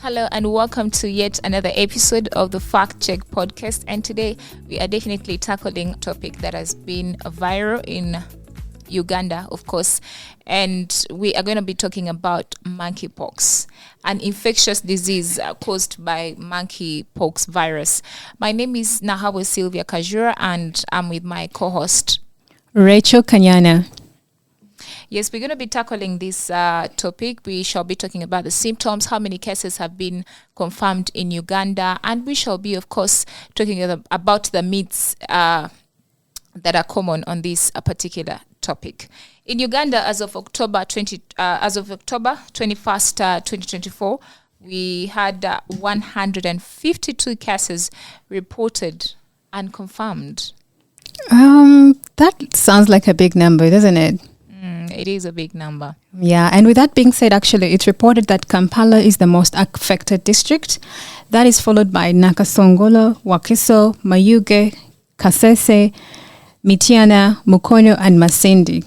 Hello and welcome to yet another episode of the Fact Check podcast. And today we are definitely tackling a topic that has been viral in Uganda, of course. And we are going to be talking about monkeypox, an infectious disease caused by monkeypox virus. My name is Nahawe Sylvia Kajura and I'm with my co-host Rachel Kanyana. Yes, we're going to be tackling this topic. We shall be talking about the symptoms, how many cases have been confirmed in Uganda, and we shall be, of course, talking about the myths that are common on this particular topic. In Uganda, as of October 21st, 2024, we had 152 cases reported and confirmed. That sounds like a big number, doesn't it? It is a big number. Yeah, and with that being said, actually, it's reported that Kampala is the most affected district. That is followed by Nakasongola, Wakiso, Mayuge, Kasese, Mityana, Mukono, and Masindi,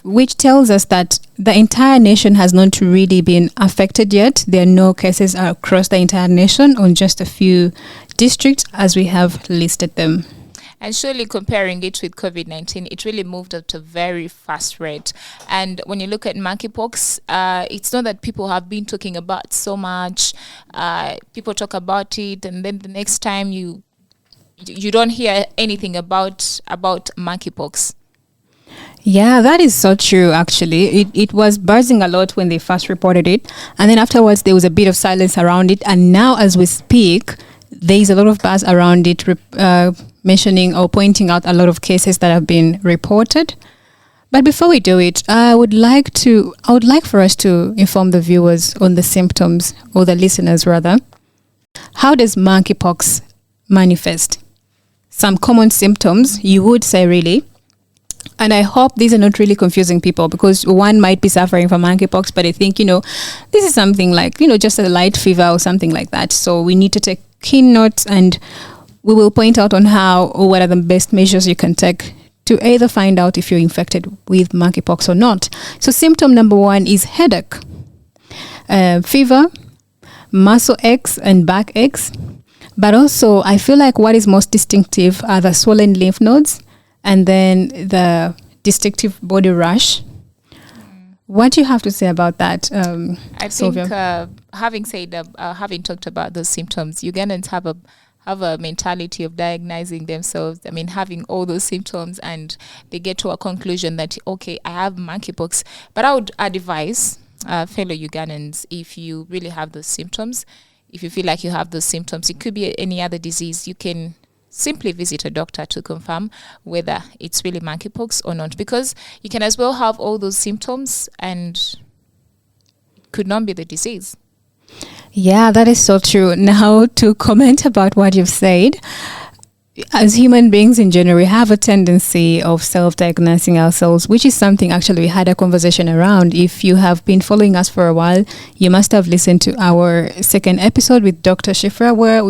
which tells us that the entire nation has not really been affected yet. There are no cases across the entire nation on just a few districts as we have listed them. And surely comparing it with COVID-19, it really moved at a very fast rate. And when you look at monkeypox, it's not that people have been talking about so much. People talk about it, and then the next time you don't hear anything about monkeypox. Yeah, that is so true, actually. It was buzzing a lot when they first reported it. And then afterwards, there was a bit of silence around it. And now, as we speak, there is a lot of buzz around it, mentioning or pointing out a lot of cases that have been reported. But before we do it, I would like for us to inform the viewers on the symptoms, or the listeners rather. How does monkeypox manifest? Some common symptoms, you would say, really. And I hope these are not really confusing people, because one might be suffering from monkeypox, but I think, this is something like, just a light fever or something like that. So we need to take keen notes, and we will point out on how or what are the best measures you can take to either find out if you're infected with monkeypox or not. So symptom number 1 is headache, fever, muscle aches and back aches. But also, I feel like what is most distinctive are the swollen lymph nodes and then the distinctive body rash. What do you have to say about that? I think having talked about those symptoms, Ugandans have a mentality of diagnosing themselves. I mean, having all those symptoms, and they get to a conclusion that, okay, I have monkeypox. But I would advise fellow Ugandans, if you really have those symptoms, if you feel like you have those symptoms, it could be any other disease, you can simply visit a doctor to confirm whether it's really monkeypox or not, because you can as well have all those symptoms and it could not be the disease. Yeah, that is so true. Now, to comment about what you've said, as human beings in general, we have a tendency of self-diagnosing ourselves, which is something actually we had a conversation around. If you have been following us for a while, you must have listened to our second episode with Dr. Shifra, where,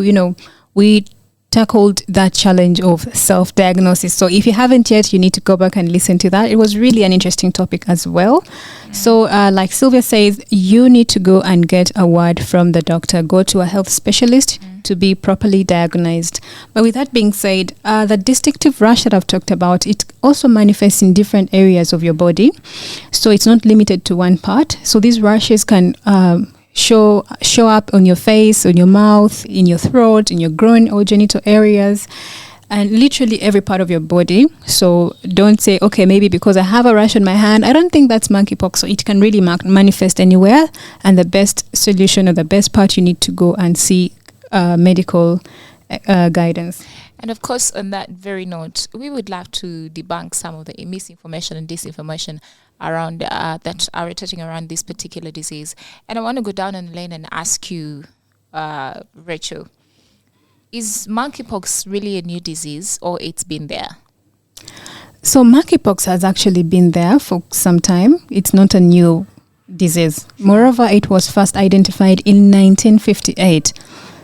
we tackled that challenge of self-diagnosis. So if you haven't yet, you need to go back and listen to that. It was really an interesting topic as well. So like Sylvia says, you need to go and get a word from the doctor. Go to a health specialist to be properly diagnosed. But with that being said, the distinctive rash that I've talked about, it also manifests in different areas of your body. So it's not limited to one part. So these rashes can show up on your face, on your mouth, in your throat, in your groin or genital areas, and literally every part of your body. So don't say, okay, maybe because I have a rash on my hand, I don't think that's monkeypox. So it can really manifest anywhere. And the best solution, or the best part, you need to go and see medical guidance. And of course, on that very note, we would love to debunk some of the misinformation and disinformation around that are touching around this particular disease. And I want to go down in the lane and ask you, Rachel, is monkeypox really a new disease, or it's been there? So monkeypox has actually been there for some time. It's not a new disease. Moreover, it was first identified in 1958.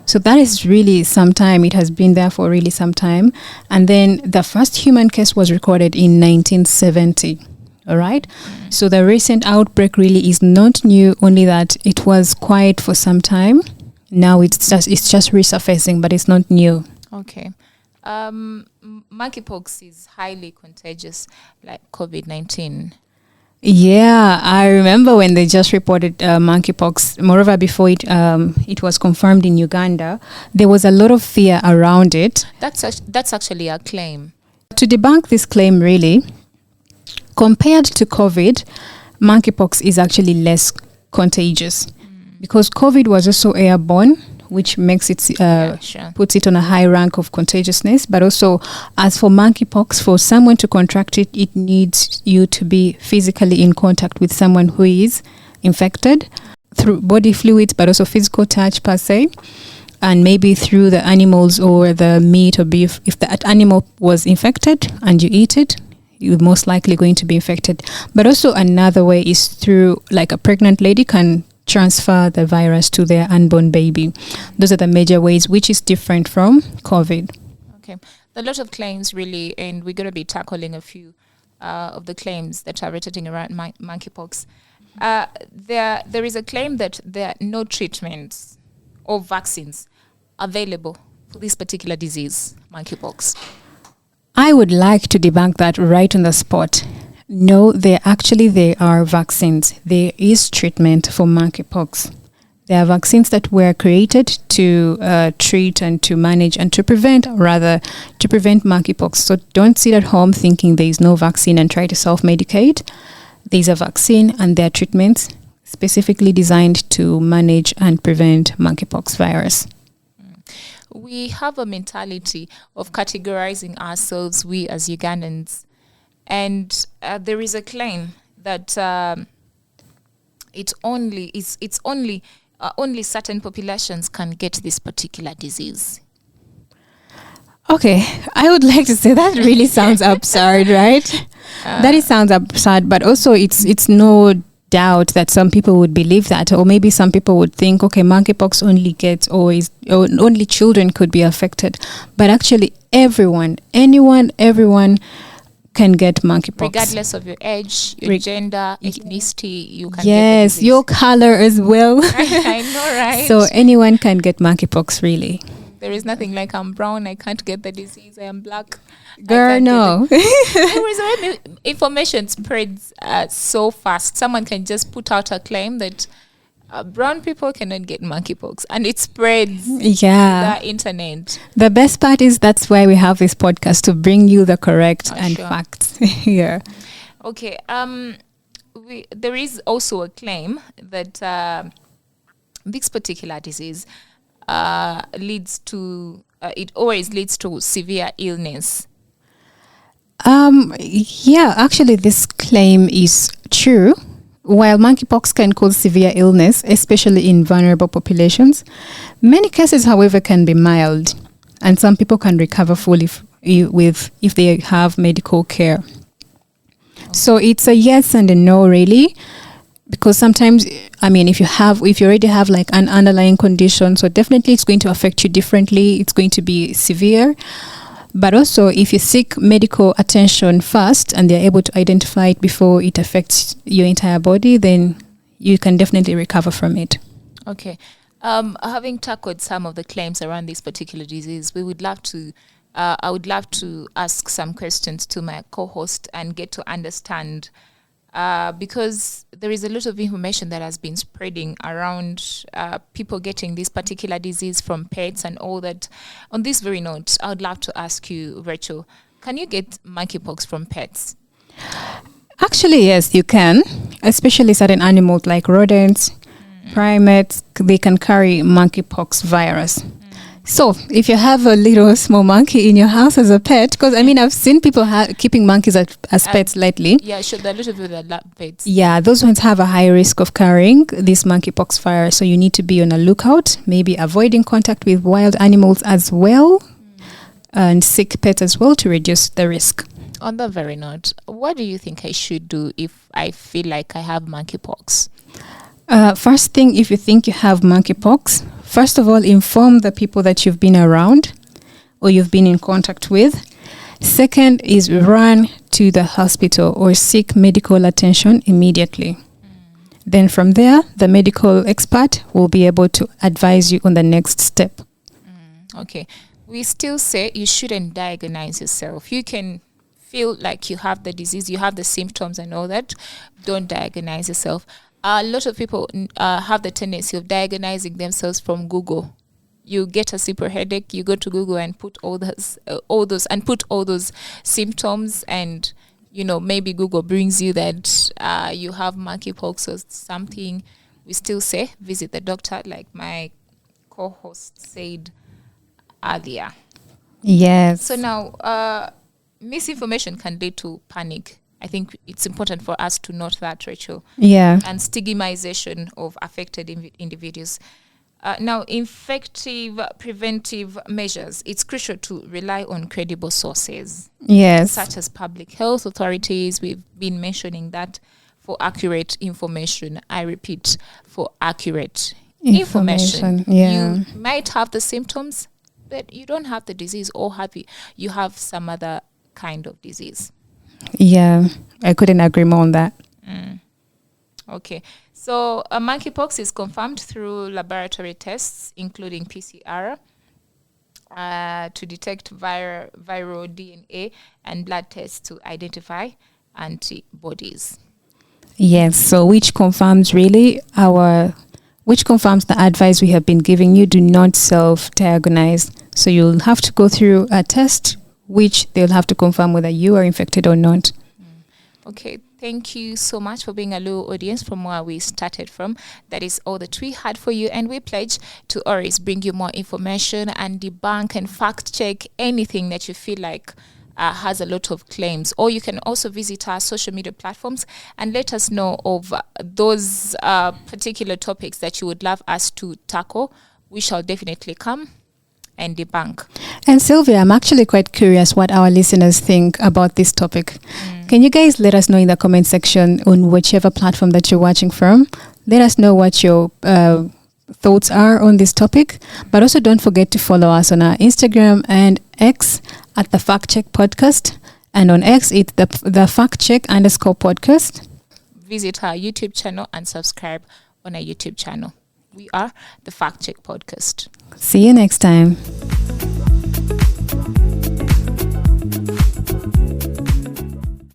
So that is really some time. It has been there for really some time. And then the first human case was recorded in 1970. All right. So the recent outbreak really is not new, only that it was quiet for some time. Now it's just resurfacing, but it's not new. Okay. Monkeypox is highly contagious, like COVID-19. Yeah, I remember when they just reported monkeypox. Moreover, before it was confirmed in Uganda, there was a lot of fear around it. That's actually a claim. To debunk this claim, really, compared to COVID, monkeypox is actually less contagious because COVID was also airborne, which makes it puts it on a high rank of contagiousness. But also, as for monkeypox, for someone to contract it, it needs you to be physically in contact with someone who is infected through body fluids, but also physical touch per se, and maybe through the animals or the meat or beef. If that animal was infected and you eat it, you're most likely going to be infected. But also another way is through, like, a pregnant lady can transfer the virus to their unborn baby. Those are the major ways, which is different from COVID. Okay. A lot of claims, really, and we're going to be tackling a few of the claims that are rotating around monkeypox. There is a claim that there are no treatments or vaccines available for this particular disease, monkeypox. I would like to debunk that right on the spot. No, there are vaccines. There is treatment for monkeypox. There are vaccines that were created to treat and to manage and to prevent monkeypox. So don't sit at home thinking there is no vaccine and try to self-medicate. There's a vaccine and there are treatments specifically designed to manage and prevent monkeypox virus. We have a mentality of categorizing ourselves, we as Ugandans. And there is a claim that only certain populations can get this particular disease. Okay, I would like to say that really sounds absurd, right? Sounds absurd, but also it's no doubt that some people would believe that, or maybe some people would think, okay, monkeypox only gets or only children could be affected, but actually everyone can get monkeypox. Regardless of your age, your gender, ethnicity, you can get the disease. Your color as well. I know, right? So anyone can get monkeypox, really. There is nothing like I'm brown, I can't get the disease, I am black. Girl, no. Information spreads so fast. Someone can just put out a claim that brown people cannot get monkeypox, and it spreads the internet. The best part is that's why we have this podcast, to bring you the correct facts here. Okay. There is also a claim that this particular disease always leads to severe illness. Actually, this claim is true. While monkeypox can cause severe illness, especially in vulnerable populations, many cases, however, can be mild, and some people can recover fully if they have medical care. So it's a yes and a no, really, because sometimes, if you already have like an underlying condition, so definitely it's going to affect you differently. It's going to be severe. But also, if you seek medical attention first and they're able to identify it before it affects your entire body, then you can definitely recover from it. Okay. Having tackled some of the claims around this particular disease, I would love to ask some questions to my co-host and get to understand, because there is a lot of information that has been spreading around people getting this particular disease from pets and all that. On this very note, I would love to ask you, Rachel, can you get monkeypox from pets? Actually, yes, you can, especially certain animals like rodents, primates, they can carry monkeypox virus. So if you have a little small monkey in your house as a pet, because I've seen people keeping monkeys as pets lately. Yeah, sure, they're a little bit of that pets. Yeah, those ones have a high risk of carrying this monkeypox virus. So you need to be on a lookout, maybe avoiding contact with wild animals as well, and sick pets as well to reduce the risk. On that very note, what do you think I should do if I feel like I have monkeypox? First thing, if you think you have monkeypox, first of all, inform the people that you've been around or you've been in contact with. Second is run to the hospital or seek medical attention immediately. Then from there, the medical expert will be able to advise you on the next step. Okay. We still say you shouldn't diagnose yourself. You can feel like you have the disease, you have the symptoms and all that. Don't diagnose yourself. A lot of people have the tendency of diagnosing themselves from Google. You get a super headache, you go to Google and put all those symptoms, and maybe Google brings you that you have monkeypox or something. We still say visit the doctor, like my co-host said earlier. Yes. So now, misinformation can lead to panic. I think it's important for us to note that, Rachel. Yeah. And stigmatization of affected individuals. Now, effective preventive measures. It's crucial to rely on credible sources. Yes. Such as public health authorities. We've been mentioning that for accurate information. I repeat, for accurate information. Yeah. You might have the symptoms, but you don't have the disease, or you have some other kind of disease. Yeah, I couldn't agree more on that. Okay, so monkeypox is confirmed through laboratory tests, including PCR, to detect viral DNA, and blood tests to identify antibodies. Yes, so which confirms the advice we have been giving you. Do not self-diagnose. So you'll have to go through a test, which they'll have to confirm whether you are infected or not. Okay, thank you so much for being a loyal audience from where we started from. That is all that we had for you, and we pledge to always bring you more information and debunk and fact check anything that you feel like has a lot of claims. Or you can also visit our social media platforms and let us know of those particular topics that you would love us to tackle. We shall definitely come and debunk. And Sylvia, I'm actually quite curious what our listeners think about this topic. Can you guys let us know in the comment section on whichever platform that you're watching from? Let us know what your thoughts are on this topic. But also don't forget to follow us on our Instagram and X at the Fact Check Podcast. And on X, it's the Fact Check _podcast. Visit our YouTube channel and subscribe on our YouTube channel. We are the Fact Check Podcast. See you next time.